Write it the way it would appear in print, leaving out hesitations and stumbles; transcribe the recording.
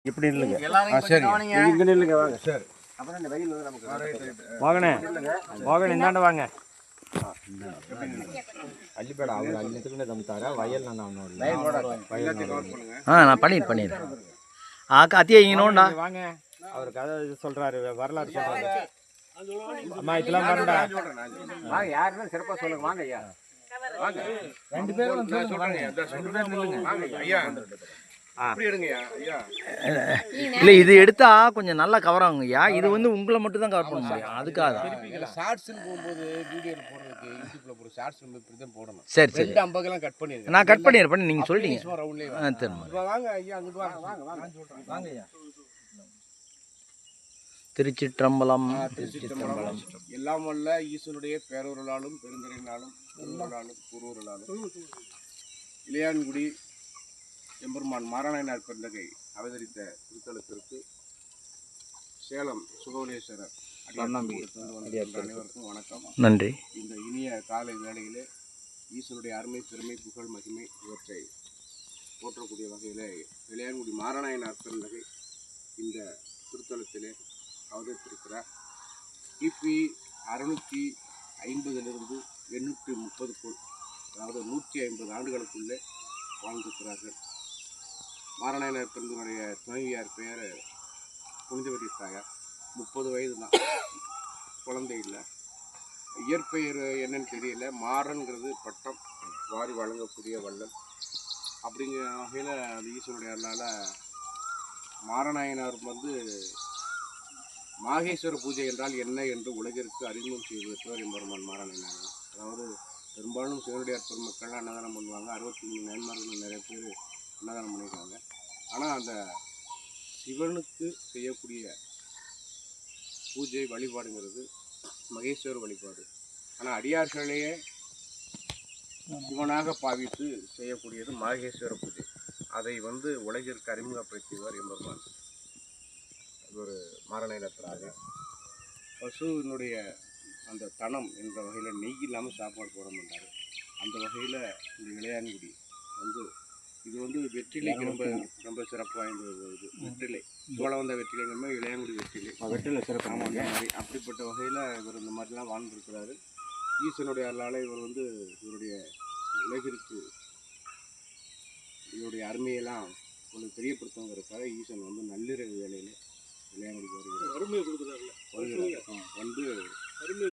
இப்படி இல்லைங்க. சரி, இங்கே இல்லைங்க. வாங்க. சரி. அப்புறம் இந்த வெயில் வந்து நமக்கு வாங்கண்ணே, வாங்கண்ணே, இந்தாண்ட வாங்க. அள்ளிப்பேடா அவர் அள்ளித்துக்குன்னு தம்பித்தாரா வயல் நான் நான் பண்ணிடுறேன். அத்தியா இங்கனோண்டா வாங்க. அவர் கதை சொல்றாரு, வரலாறு சொல்றாரு. அம்மா இதெல்லாம் வரண்டா. வாங்க, யாருன்னா சிறப்பாக சொல்லுங்க. வாங்க ஐயா, வாங்க. ரெண்டு பேரும் வந்து சொல்லுங்க. ரெண்டு பேரும் நில்லுங்க. வாங்க ஐயா. அப்படி எடுங்க ஐயா. இல்லை, இது எடுத்தா கொஞ்சம் நல்லா கவர் ஆகுங்க ஐயா. இது வந்து உங்களை மட்டும் தான் கவர் பண்ண முடியும். அதுக்காக ஷார்ட்ஸ்னு போகும்போது வீடியோ போடுறதுக்கு யூடியூப்ல போடுற ஷார்ட்ஸ் இப்படி தான் போடணும். சரி சரி, 250 கட் பண்ணிடுங்க. நான் கட் பண்ணிடுறேன். நீங்கள் சொல்லிட்டீங்க. ரவுண்ட்லேயே வாங்க ஐயா. அங்கிட்டு வாங்க. வாங்க வாங்க வாங்க ஐயா. திருச்சிற்றம்பலம். திருச்சிற்றம்பலம். எல்லாம் வல்ல ஈஸ்வருடைய பேரொருளாலும் பெருந்தரையினாலும் குருவருளாலும் குருவருளாலும் இளையான்குடி எம்பெருமான் மாராயணர் பெருந்தகை அவதரித்த திருத்தலத்திற்கு சேலம் சுகவனேஸ்வரர் அனைவருக்கும் வணக்கம். நன்றி. இந்த இனிய காலை வேளையிலே ஈஸ்வருடைய அருமை பெருமை புகழ் மகிமை இவற்றை போற்றக்கூடிய வகையில் இளையான்குடி மாராயணர் பெருந்தகை இந்த திருத்தலத்திலே அவதரித்திருக்கிறார். கிபி 650 830 அதாவது 150 ஆண்டுகளுக்குள்ளே வாழ்ந்திருக்கிறார்கள். மாராயணர் பெருந்தனுடைய துணைவியார் பெயர் புனிதவதி தாயார். 30 வயது தான், குழந்தை இல்லை. இயற்பெயர் என்னன்னு தெரியல. மாறன்கிறது பட்டம், வாரி வழங்கக்கூடிய வள்ளல். அப்படிங்கிற வகையில் அந்த ஈஸ்வருடைய அருளால் மாரநாயனார் வந்து மாகேஸ்வர பூஜை என்றால் என்ன என்று உலகிற்கு அறிமுகம் செய்திருக்கிறார் எம்பெருமான் மாராயணனார் தான். அதாவது பெரும்பாலும் சிவனுடையார் பெருமக்கள் அன்னதானம் பண்ணுவாங்க. 63 நயன்மார்கள் நிறைய பேர் அன்னதானம் பண்ணியிருக்காங்க. ஆனால் அந்த சிவனுக்கு செய்யக்கூடிய பூஜை வழிபாடுங்கிறது மகேஸ்வர வழிபாடு. ஆனால் அடியார்களையே சிவனாக பாவித்து செய்யக்கூடியது மாகேஸ்வர பூஜை. அதை வந்து உலகிற்கு அறிமுகப்படுத்தியவர் எம்பெருமான் ஒரு மாரநாயனத்திராக. பசுவினுடைய அந்த தனம் என்ற வகையில் நெய் இல்லாமல் சாப்பாடு போட மாட்டார். அந்த வகையில் இந்த இளையான்குடி வந்து இது வந்து வெற்றிலைக்கு ரொம்ப ரொம்ப சிறப்பு வாய்ந்த இது. வெற்றிலை சோழ வந்த வெற்றிலைங்கிற இளையான்குடி வெற்றிலை சிறப்பு. ஆமாம், அந்த மாதிரி அப்படிப்பட்ட வகையில் இவர் இந்த மாதிரிலாம் வாழ்ந்துருக்கிறாரு. ஈசனுடைய அருளால் இவர் வந்து இவருடைய உலகிற்கு இவருடைய அருமையெல்லாம் கொஞ்சம் தெரியப்படுத்துங்கிறதுக்காக ஈசன் வந்து நள்ளிரவு வேலையில் இளையான்குடிக்கு வருகிறார். வந்து